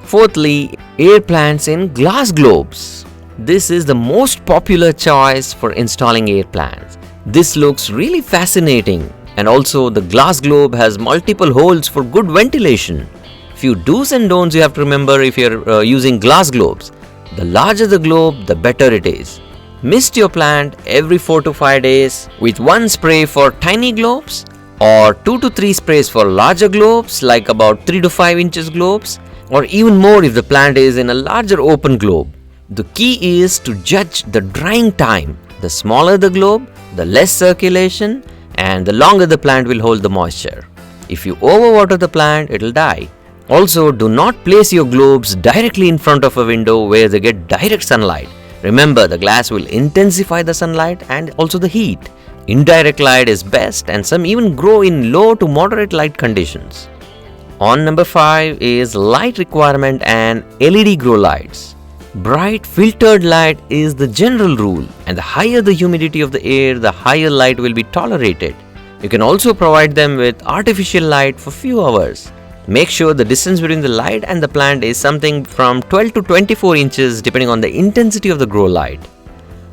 Fourthly, air plants in glass globes. This is the most popular choice for installing air plants. This looks really fascinating, and also the glass globe has multiple holes for good ventilation. Few do's and don'ts you have to remember if you're using glass globes. The larger the globe, the better it is. Mist your plant every 4 to 5 days with 1 spray for tiny globes or 2 to 3 sprays for larger globes like about 3 to 5 inches globes, or even more if the plant is in a larger open globe. The key is to judge the drying time. The smaller the globe, the less circulation, and the longer the plant will hold the moisture. If you overwater the plant, it will die. Also, do not place your globes directly in front of a window where they get direct sunlight. Remember, the glass will intensify the sunlight and also the heat. Indirect light is best, and some even grow in low to moderate light conditions. On number 5 is light requirement and LED grow lights. Bright filtered light is the general rule, and the higher the humidity of the air, the higher light will be tolerated. You can also provide them with artificial light for few hours. Make sure the distance between the light and the plant is something from 12 to 24 inches depending on the intensity of the grow light.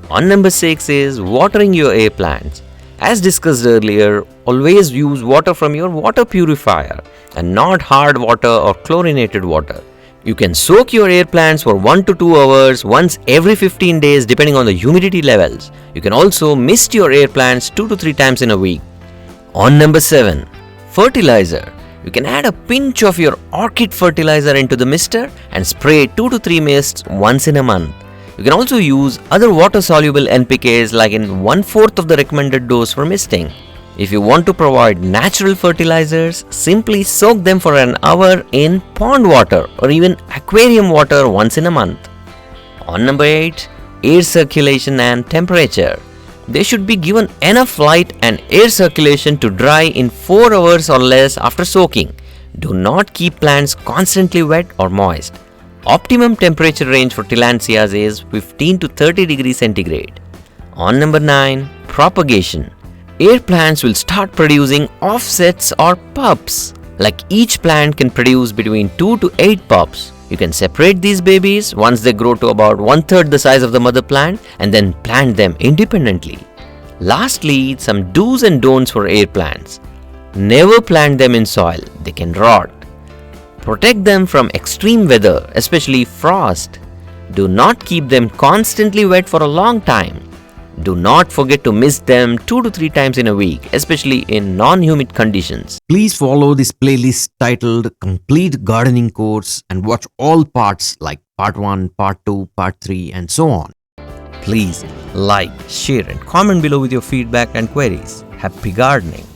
On number 6 is watering your air plants. As discussed earlier, always use water from your water purifier and not hard water or chlorinated water. You can soak your air plants for 1 to 2 hours once every 15 days depending on the humidity levels. You can also mist your air plants 2 to 3 times in a week. On number 7, fertilizer. You can add a pinch of your orchid fertilizer into the mister and spray 2 to 3 mists once in a month. You can also use other water-soluble NPKs like in 1/4 of the recommended dose for misting. If you want to provide natural fertilizers, simply soak them for an hour in pond water or even aquarium water once in a month. On number 8, air circulation and temperature. They should be given enough light and air circulation to dry in 4 hours or less after soaking. Do not keep plants constantly wet or moist. Optimum temperature range for tillandsias is 15 to 30 degrees centigrade. On number 9, propagation. Air plants will start producing offsets or pups. Like each plant can produce between 2 to 8 pups. You can separate these babies once they grow to about 1/3 the size of the mother plant and then plant them independently. Lastly, some do's and don'ts for air plants. Never plant them in soil, they can rot. Protect them from extreme weather, especially frost. Do not keep them constantly wet for a long time. Do not forget to mist them 2 to 3 times in a week, especially in non-humid conditions. Please follow this playlist titled Complete Gardening Course and watch all parts like Part 1, Part 2, Part 3 and so on. Please like, share and comment below with your feedback and queries. Happy gardening!